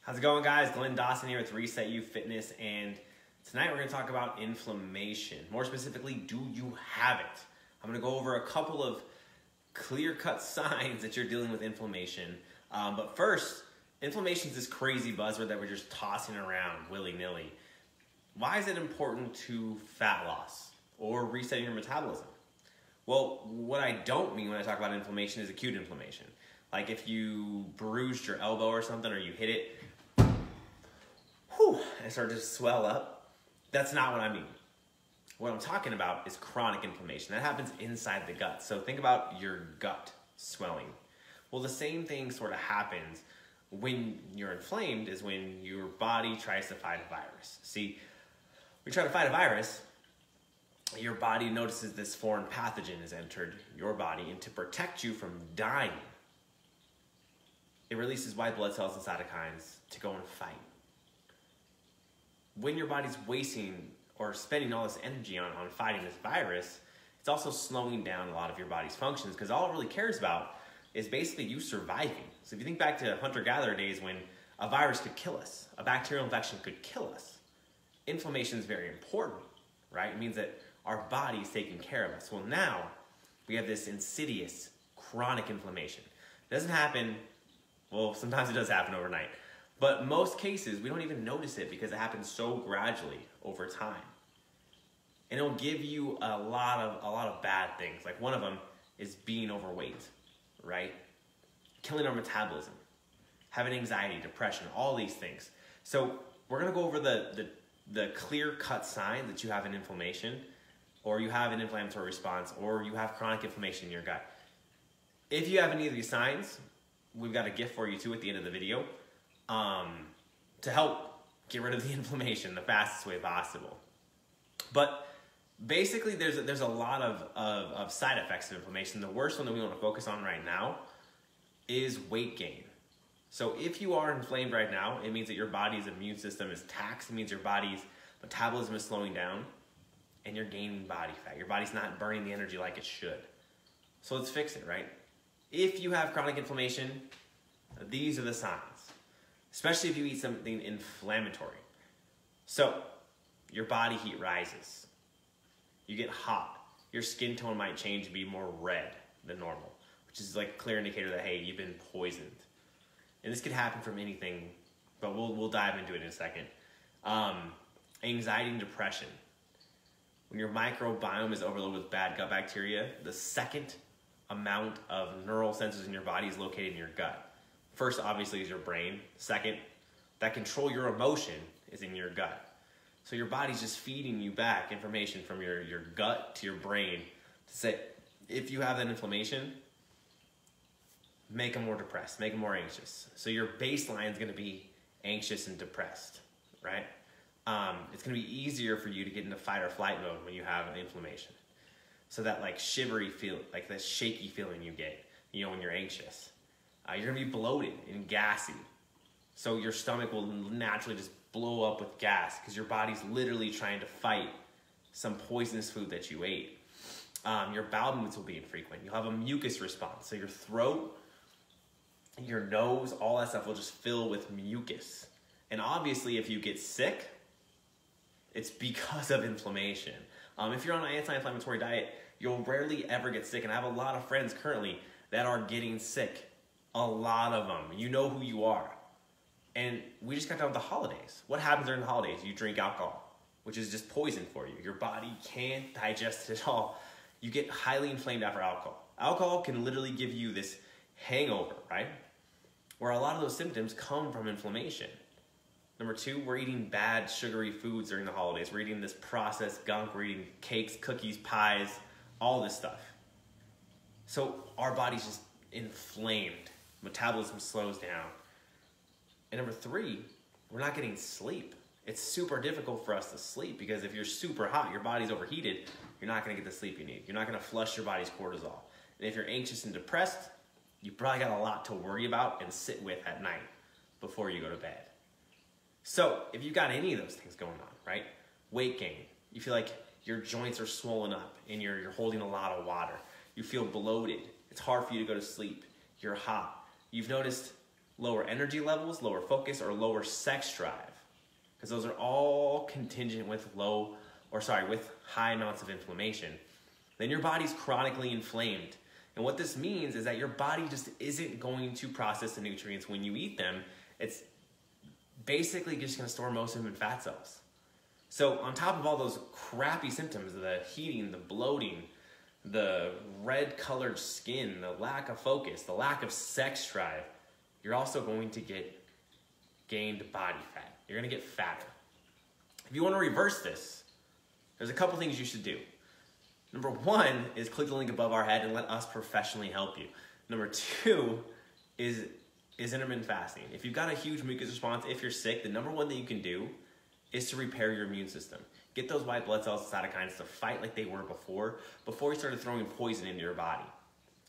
How's it going, guys? Glenn Dawson here with Reset You Fitness, and tonight we're going to talk about inflammation. More specifically, do you have it? I'm going to go over a couple of clear-cut signs that you're dealing with inflammation. But first, inflammation is this crazy buzzword that we're just tossing around willy-nilly. Why is it important to fat loss or resetting your metabolism? Well, what I don't mean when I talk about inflammation is acute inflammation. Like if you bruised your elbow or something, or you hit it, and it started to swell up. That's not what I mean. What I'm talking about is chronic inflammation. That happens inside the gut. So think about your gut swelling. Well, the same thing sort of happens when you're inflamed is when your body tries to fight a virus. See, when you try to fight a virus, your body notices this foreign pathogen has entered your body, and to protect you from dying, it releases white blood cells and cytokines to go and fight. When your body's wasting or spending all this energy on fighting this virus, it's also slowing down a lot of your body's functions, because all it really cares about is basically you surviving. So if you think back to hunter-gatherer days when a virus could kill us, a bacterial infection could kill us, inflammation is very important, right? It means that our body's taking care of us. Well, now we have this insidious chronic inflammation. It doesn't happen, well, sometimes it does happen overnight. But most cases, we don't even notice it because it happens so gradually over time. And it'll give you a lot of bad things. Like one of them is being overweight, right? Killing our metabolism, having anxiety, depression, all these things. So we're gonna go over the clear-cut sign that you have an inflammation, or you have an inflammatory response, or you have chronic inflammation in your gut. If you have any of these signs, we've got a gift for you too at the end of the video. To help get rid of the inflammation the fastest way possible. But basically there's a lot of side effects of inflammation. The worst one that we want to focus on right now is weight gain. So if you are inflamed right now, it means that your body's immune system is taxed. It means your body's metabolism is slowing down and you're gaining body fat. Your body's not burning the energy like it should. So let's fix it, right? If you have chronic inflammation, these are the signs. Especially if you eat something inflammatory. So, your body heat rises. You get hot. Your skin tone might change to be more red than normal, which is like a clear indicator that, hey, you've been poisoned. And this could happen from anything, but we'll dive into it in a second. Anxiety and depression. When your microbiome is overloaded with bad gut bacteria, the second amount of neural sensors in your body is located in your gut. First, obviously, is your brain. Second, that control your emotion is in your gut. So your body's just feeding you back information from your gut to your brain to say, if you have that inflammation, make them more depressed, make them more anxious. So your baseline is going to be anxious and depressed, right? It's going to be easier for you to get into fight or flight mode when you have an inflammation. So that like shivery feel, like that shaky feeling you get, when you're anxious. You're gonna be bloated and gassy. So your stomach will naturally just blow up with gas because your body's literally trying to fight some poisonous food that you ate. Your bowel movements will be infrequent. You'll have a mucus response. So your throat, your nose, all that stuff will just fill with mucus. And obviously if you get sick, it's because of inflammation. If you're on an anti-inflammatory diet, you'll rarely ever get sick. And I have a lot of friends currently that are getting sick. A lot of them. You know who you are. And we just got done with the holidays. What happens during the holidays? You drink alcohol, which is just poison for you. Your body can't digest it all. You get highly inflamed after alcohol. Alcohol can literally give you this hangover, right? Where a lot of those symptoms come from inflammation. Number two, we're eating bad sugary foods during the holidays. We're eating this processed gunk. We're eating cakes, cookies, pies, all this stuff. So our body's just inflamed. Metabolism slows down. And number three, we're not getting sleep. It's super difficult for us to sleep because if you're super hot, your body's overheated, you're not gonna get the sleep you need. You're not gonna flush your body's cortisol. And if you're anxious and depressed, you probably got a lot to worry about and sit with at night before you go to bed. So if you've got any of those things going on, right? Weight gain, you feel like your joints are swollen up and you're holding a lot of water. You feel bloated. It's hard for you to go to sleep. You're hot. You've noticed lower energy levels, lower focus, or lower sex drive. Because those are all contingent with with high amounts of inflammation. Then your body's chronically inflamed. And what this means is that your body just isn't going to process the nutrients when you eat them. It's basically just going to store most of them in fat cells. So on top of all those crappy symptoms, the heating, the bloating, the red colored skin, the lack of focus, the lack of sex drive, you're also going to get gained body fat. You're going to get fatter. If you want to reverse this, there's a couple things you should do. Number one is click the link above our head and let us professionally help you. Number two is intermittent fasting. If you've got a huge mucus response, if you're sick, the number one thing you can do is to repair your immune system. Get those white blood cells, cytokines to fight like they were before you started throwing poison into your body.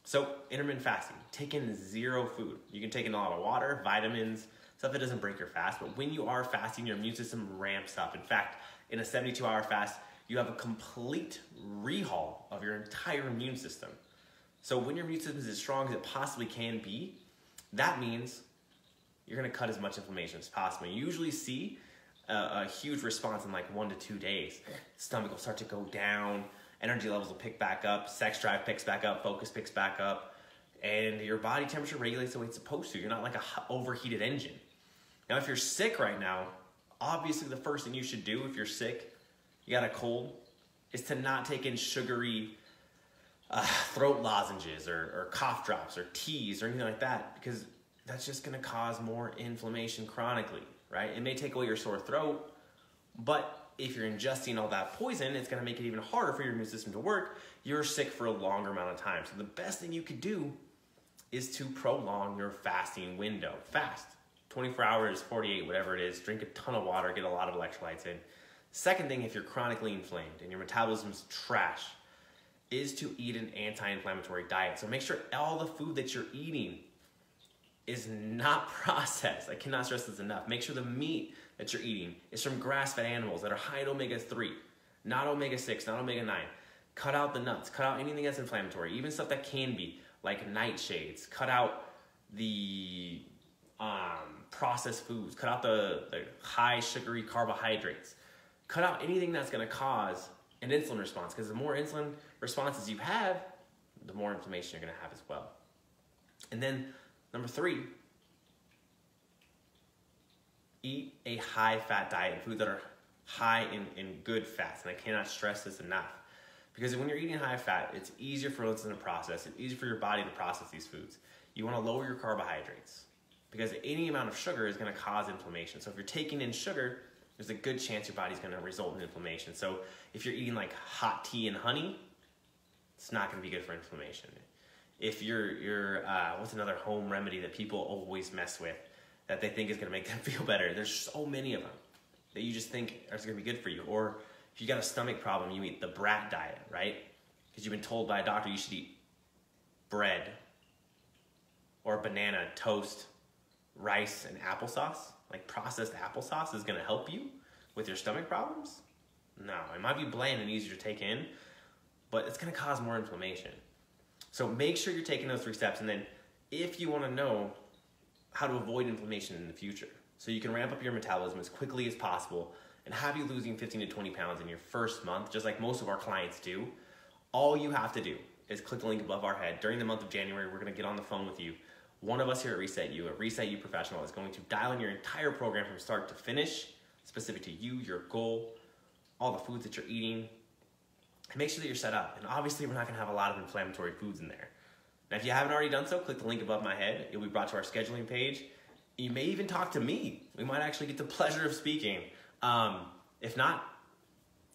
So intermittent fasting, take in zero food. You can take in a lot of water, vitamins, stuff that doesn't break your fast, but when you are fasting, your immune system ramps up. In fact, in a 72-hour fast, you have a complete rehaul of your entire immune system. So when your immune system is as strong as it possibly can be, that means you're gonna cut as much inflammation as possible. You usually see a huge response in like 1 to 2 days. Stomach will start to go down, energy levels will pick back up, sex drive picks back up, focus picks back up, and your body temperature regulates the way it's supposed to. You're not like a overheated engine. Now, if you're sick right now, obviously the first thing you should do if you're sick, you got a cold, is to not take in sugary throat lozenges or cough drops or teas or anything like that, because that's just gonna cause more inflammation chronically, right? It may take away your sore throat, but if you're ingesting all that poison, it's gonna make it even harder for your immune system to work. You're sick for a longer amount of time. So the best thing you could do is to prolong your fasting window. Fast, 24 hours, 48, whatever it is. Drink a ton of water, get a lot of electrolytes in. Second thing, if you're chronically inflamed and your metabolism's trash, is to eat an anti-inflammatory diet. So make sure all the food that you're eating is not processed. I cannot stress this enough. Make sure the meat that you're eating is from grass-fed animals that are high in omega-3, not omega-6, not omega-9. Cut out the nuts, cut out anything that's inflammatory, even stuff that can be, like nightshades. Cut out the processed foods, cut out the high sugary carbohydrates. Cut out anything that's gonna cause an insulin response, because the more insulin responses you have, the more inflammation you're gonna have as well. And then number 3, eat a high-fat diet, food that are high in good fats. And I cannot stress this enough. Because when you're eating high fat, it's easier for insulin to process. It's easier for your body to process these foods. You want to lower your carbohydrates, because any amount of sugar is going to cause inflammation. So if you're taking in sugar, there's a good chance your body's going to result in inflammation. So if you're eating like hot tea and honey, it's not going to be good for inflammation. If you're what's another home remedy that people always mess with that they think is going to make them feel better? There's so many of them that you just think are going to be good for you. Or if you got a stomach problem, you eat the brat diet, right? Because you've been told by a doctor you should eat bread or banana, toast, rice, and applesauce. Like processed applesauce is going to help you with your stomach problems? No, it might be bland and easier to take in, but it's going to cause more inflammation. So make sure you're taking those 3 steps. And then if you want to know how to avoid inflammation in the future, so you can ramp up your metabolism as quickly as possible and have you losing 15 to 20 pounds in your first month, just like most of our clients do, all you have to do is click the link above our head. During the month of January, we're going to get on the phone with you. One of us here at Reset You, a Reset You professional, is going to dial in your entire program from start to finish, specific to you, your goal, all the foods that you're eating, and make sure that you're set up. And obviously, we're not going to have a lot of inflammatory foods in there. Now, if you haven't already done so, click the link above my head. You'll be brought to our scheduling page. You may even talk to me. We might actually get the pleasure of speaking. If not,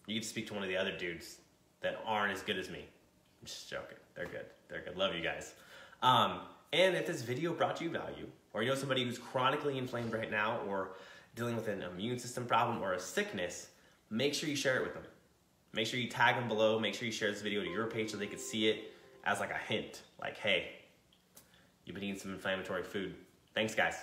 you get to speak to one of the other dudes that aren't as good as me. I'm just joking. They're good. They're good. Love you guys. And if this video brought you value, or you know somebody who's chronically inflamed right now, or dealing with an immune system problem or a sickness, make sure you share it with them. Make sure you tag them below. Make sure you share this video to your page so they can see it as like a hint. Like, hey, you've been eating some inflammatory food. Thanks, guys.